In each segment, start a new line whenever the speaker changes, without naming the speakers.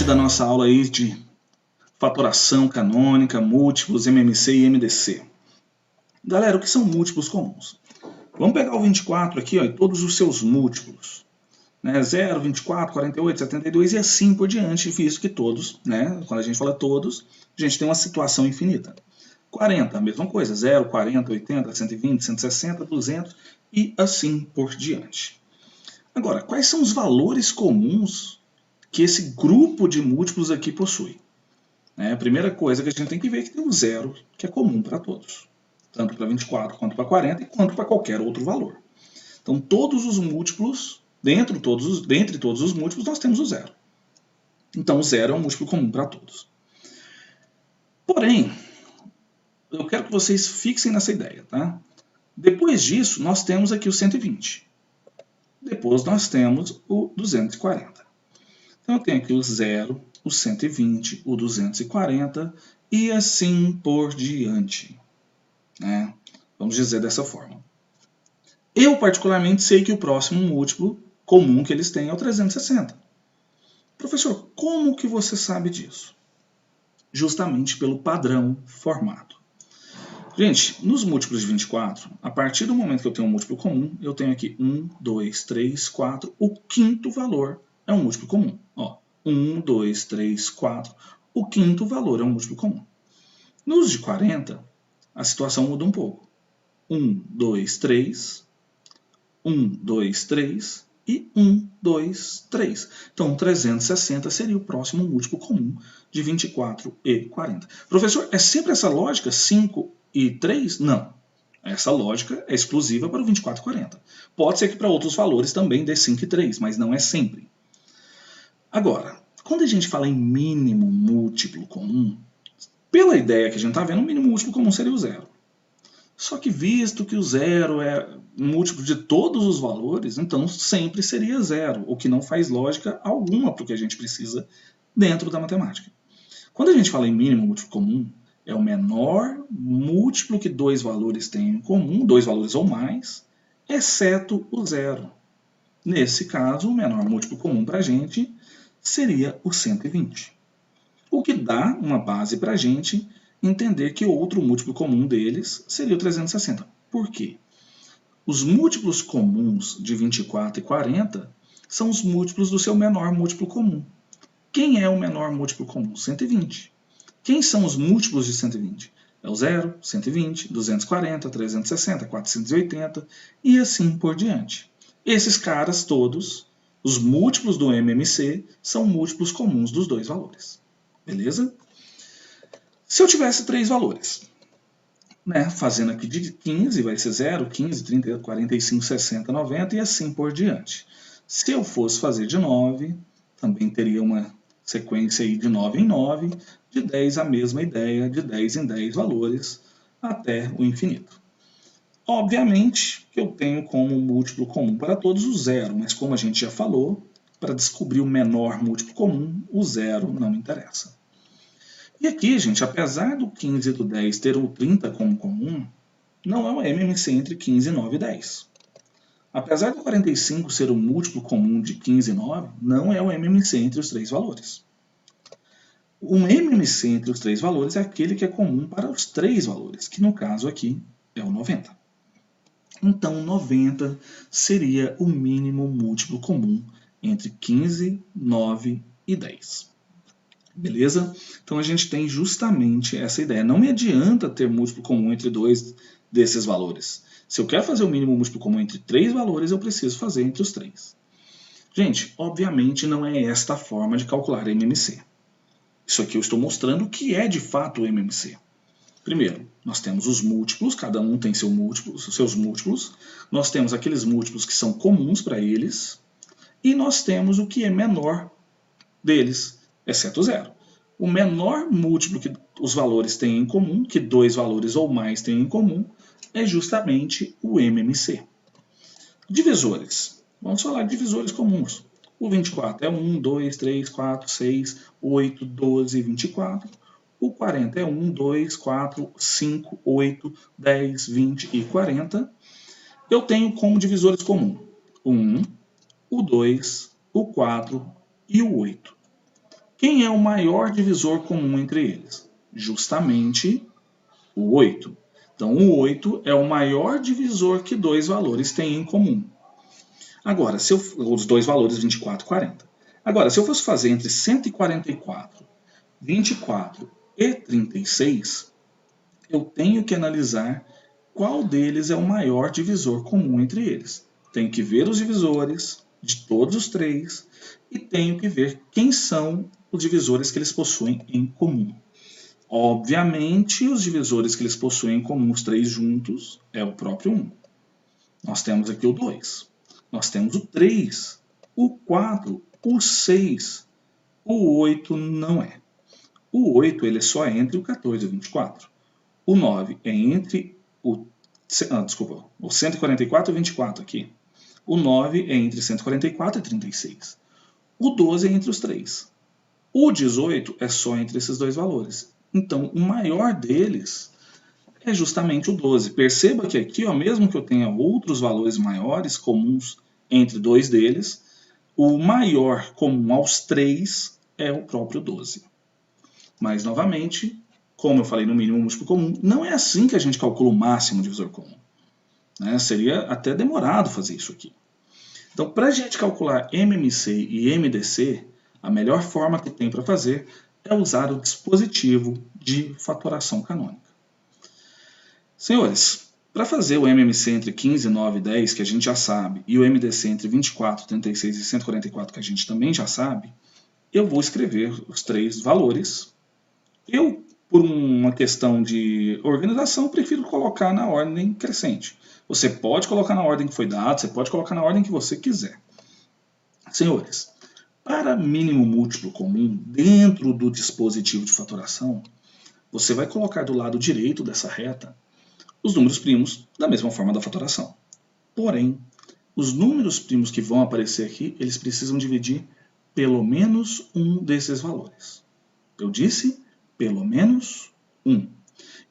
parte da nossa aula aí de fatoração canônica, múltiplos, MMC e MDC. Galera, o que são múltiplos comuns? Vamos pegar o 24 aqui, ó, e todos os seus múltiplos. Né? 0, 24, 48, 72 e assim por diante, visto que todos, né? Quando a gente fala todos, a gente tem uma situação infinita. 40, a mesma coisa, 0, 40, 80, 120, 160, 200 e assim por diante. Agora, quais são os valores comuns que esse grupo de múltiplos aqui possui? A primeira coisa que a gente tem que ver é que tem um zero, que é comum para todos. Tanto para 24, quanto para 40, e quanto para qualquer outro valor. Então, todos os múltiplos, dentre todos os múltiplos, nós temos o zero. Então, o zero é um múltiplo comum para todos. Porém, eu quero que vocês fixem nessa ideia, tá? Depois disso, nós temos aqui o 120. Depois nós temos o 240. Então, eu tenho aqui o 0, o 120, o 240 e assim por diante. Né? Vamos dizer dessa forma. Eu, particularmente, sei que o próximo múltiplo comum que eles têm é o 360. Professor, como que você sabe disso? Justamente pelo padrão formado. Gente, nos múltiplos de 24, a partir do momento que eu tenho um múltiplo comum, eu tenho aqui 1, 2, 3, 4. O quinto valor é um múltiplo comum. Ó, 1, 2, 3, 4. O quinto valor é um múltiplo comum. Nos de 40, a situação muda um pouco. 1, 2, 3. 1, 2, 3 e 1, 2, 3. Então, 360 seria o próximo múltiplo comum de 24 e 40. Professor, é sempre essa lógica 5 e 3? Não. Essa lógica é exclusiva para o 24 e 40. Pode ser que para outros valores também dê 5 e 3, mas não é sempre. Agora, quando a gente fala em mínimo múltiplo comum, pela ideia que a gente está vendo, o mínimo múltiplo comum seria o zero. Só que visto que o zero é múltiplo de todos os valores, então sempre seria zero, o que não faz lógica alguma para o que a gente precisa dentro da matemática. Quando a gente fala em mínimo múltiplo comum, é o menor múltiplo que dois valores têm em comum, dois valores ou mais, exceto o zero. Nesse caso, o menor múltiplo comum para a gente seria o 120. O que dá uma base para a gente entender que outro múltiplo comum deles seria o 360. Por quê? Os múltiplos comuns de 24 e 40 são os múltiplos do seu menor múltiplo comum. Quem é o menor múltiplo comum? 120. Quem são os múltiplos de 120? É o 0, 120, 240, 360, 480 e assim por diante. Esses caras todos, os múltiplos do MMC, são múltiplos comuns dos dois valores. Beleza? Se eu tivesse três valores, né, fazendo aqui de 15, vai ser 0, 15, 30, 45, 60, 90 e assim por diante. Se eu fosse fazer de 9, também teria uma sequência aí de 9 em 9, de 10 a mesma ideia, de 10 em 10 valores, até o infinito. Obviamente que eu tenho como múltiplo comum para todos o zero, mas como a gente já falou, para descobrir o menor múltiplo comum, o zero não interessa. E aqui, gente, apesar do 15 e do 10 ter o 30 como comum, não é uma MMC entre 15, 9 e 10. Apesar do 45 ser o múltiplo comum de 15 e 9, não é o MMC entre os três valores. O MMC entre os três valores é aquele que é comum para os três valores, que no caso aqui é o 90. Então, 90 seria o mínimo múltiplo comum entre 15, 9 e 10. Beleza? Então a gente tem justamente essa ideia. Não me adianta ter múltiplo comum entre dois desses valores. Se eu quero fazer o mínimo múltiplo comum entre três valores, eu preciso fazer entre os três. Gente, obviamente não é esta a forma de calcular MMC. Isso aqui eu estou mostrando o que é de fato o MMC. Primeiro, nós temos os múltiplos, cada um tem seus múltiplos. Nós temos aqueles múltiplos que são comuns para eles. E nós temos o que é menor deles, exceto zero. O menor múltiplo que os valores têm em comum, que dois valores ou mais têm em comum, é justamente o MMC. Divisores. Vamos falar de divisores comuns. O 24 é 1, 2, 3, 4, 6, 8, 12, 24. O 40 é 1, 2, 4, 5, 8, 10, 20 e 40. Eu tenho como divisores comuns o 1, o 2, o 4 e o 8. Quem é o maior divisor comum entre eles? Justamente o 8. Então, o 8 é o maior divisor que dois valores têm em comum. Agora, os dois valores 24 e 40. Agora, se eu fosse fazer entre 144, 24 e 36, eu tenho que analisar qual deles é o maior divisor comum entre eles. Tenho que ver os divisores de todos os três e tenho que ver quem são os divisores que eles possuem em comum. Obviamente, os divisores que eles possuem em comum, os três juntos, é o próprio 1. Nós temos aqui o 2. Nós temos o 3, o 4, o 6. O 8 não é. O 8 ele só é entre o 14 e o 24. O 9 é entre o 144 e o 24 aqui. O 9 é entre 144 e 36. O 12 é entre os 3. O 18 é só entre esses dois valores. Então, o maior deles é justamente o 12. Perceba que aqui, ó, mesmo que eu tenha outros valores maiores comuns entre dois deles, o maior comum aos 3 é o próprio 12. Mas, novamente, como eu falei no mínimo múltiplo comum, não é assim que a gente calcula o máximo divisor comum. Seria até demorado fazer isso aqui. Então, para a gente calcular MMC e MDC, a melhor forma que tem para fazer é usar o dispositivo de fatoração canônica. Senhores, para fazer o MMC entre 15, 9 e 10, que a gente já sabe, e o MDC entre 24, 36 e 144, que a gente também já sabe, eu vou escrever os três valores. Eu, por uma questão de organização, prefiro colocar na ordem crescente. Você pode colocar na ordem que foi dado, você pode colocar na ordem que você quiser. Senhores, para mínimo múltiplo comum, dentro do dispositivo de fatoração, você vai colocar do lado direito dessa reta os números primos da mesma forma da fatoração. Porém, os números primos que vão aparecer aqui, eles precisam dividir pelo menos um desses valores. Eu disse pelo menos um.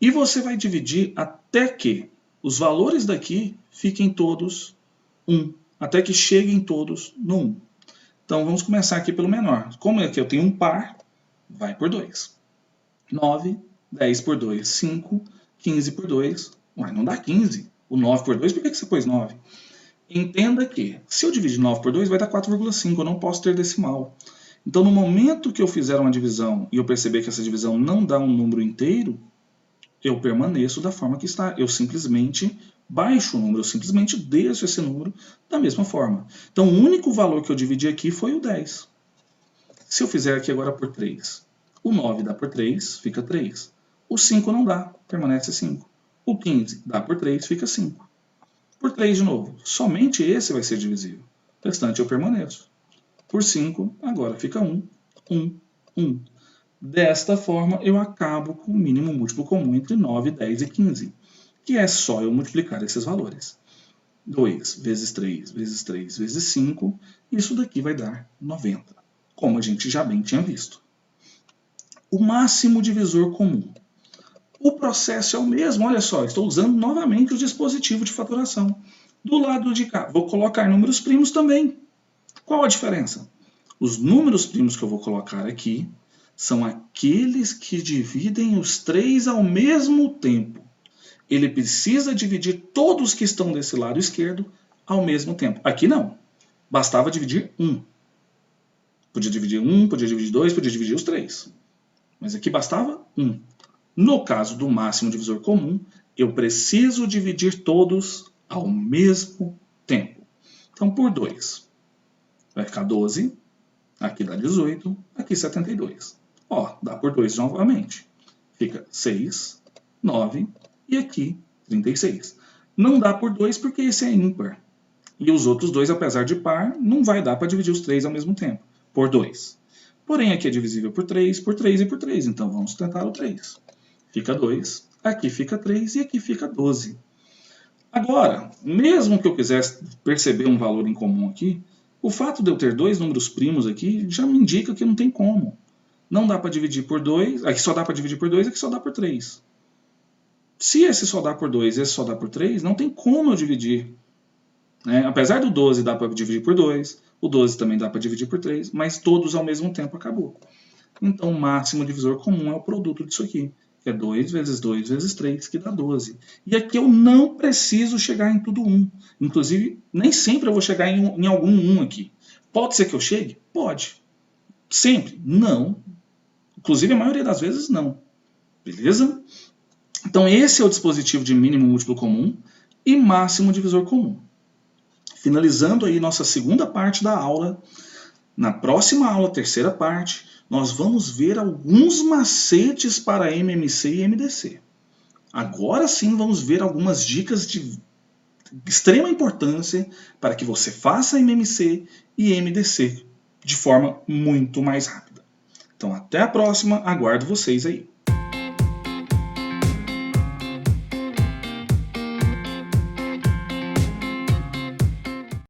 E você vai dividir até que os valores daqui fiquem todos 1, até que cheguem todos no 1. Então vamos começar aqui pelo menor. Como é que eu tenho um par, vai por 2. 9, 10 por 2, 5, 15 por 2, mas não dá 15. O 9 por 2, por que você pôs 9? Entenda que, se eu dividir 9 por 2, vai dar 4,5, eu não posso ter decimal. Então, no momento que eu fizer uma divisão e eu perceber que essa divisão não dá um número inteiro, eu permaneço da forma que está. Eu simplesmente baixo o número, eu simplesmente desço esse número da mesma forma. Então, o único valor que eu dividi aqui foi o 10. Se eu fizer aqui agora por 3, o 9 dá por 3, fica 3. O 5 não dá, permanece 5. O 15 dá por 3, fica 5. Por 3 de novo, somente esse vai ser divisível. O restante eu permaneço. Por 5, agora fica 1, 1, 1. Desta forma, eu acabo com o mínimo múltiplo comum entre 9, 10 e 15, que é só eu multiplicar esses valores. 2 vezes 3 vezes 3 vezes 5, isso daqui vai dar 90, como a gente já bem tinha visto. O máximo divisor comum. O processo é o mesmo, olha só, estou usando novamente o dispositivo de fatoração. Do lado de cá, vou colocar números primos também. Qual a diferença? Os números primos que eu vou colocar aqui são aqueles que dividem os três ao mesmo tempo. Ele precisa dividir todos que estão desse lado esquerdo ao mesmo tempo. Aqui não. Bastava dividir 1. Podia dividir 1, podia dividir 2, podia dividir os 3. Mas aqui bastava 1. No caso do máximo divisor comum, eu preciso dividir todos ao mesmo tempo. Então, por 2, vai ficar 12. Aqui dá 18. Aqui 72. Ó, dá por 2 novamente. Fica 6, 9 e aqui 36. Não dá por 2 porque esse é ímpar. E os outros dois, apesar de par, não vai dar para dividir os 3 ao mesmo tempo. Por 2. Porém, aqui é divisível por 3 e por 3. Então, vamos tentar o 3. Fica 2, aqui fica 3 e aqui fica 12. Agora, mesmo que eu quisesse perceber um valor em comum aqui, o fato de eu ter dois números primos aqui já me indica que não tem como. Não dá para dividir por 2, aqui só dá para dividir por 2, aqui só dá por 3. Se esse só dá por 2 e esse só dá por 3, não tem como eu dividir. Apesar do 12 dá para dividir por 2, o 12 também dá para dividir por 3, mas todos ao mesmo tempo acabou. Então, o máximo divisor comum é o produto disso aqui, que é 2 vezes 2 vezes 3, que dá 12. E aqui eu não preciso chegar em tudo 1. Inclusive, nem sempre eu vou chegar em algum 1 aqui. Pode ser que eu chegue? Pode. Sempre? Não. Inclusive, a maioria das vezes, não. Beleza? Então, esse é o dispositivo de mínimo múltiplo comum e máximo divisor comum. Finalizando aí nossa segunda parte da aula, na próxima aula, terceira parte, nós vamos ver alguns macetes para MMC e MDC. Agora sim vamos ver algumas dicas de extrema importância para que você faça MMC e MDC de forma muito mais rápida. Então até a próxima, aguardo vocês aí.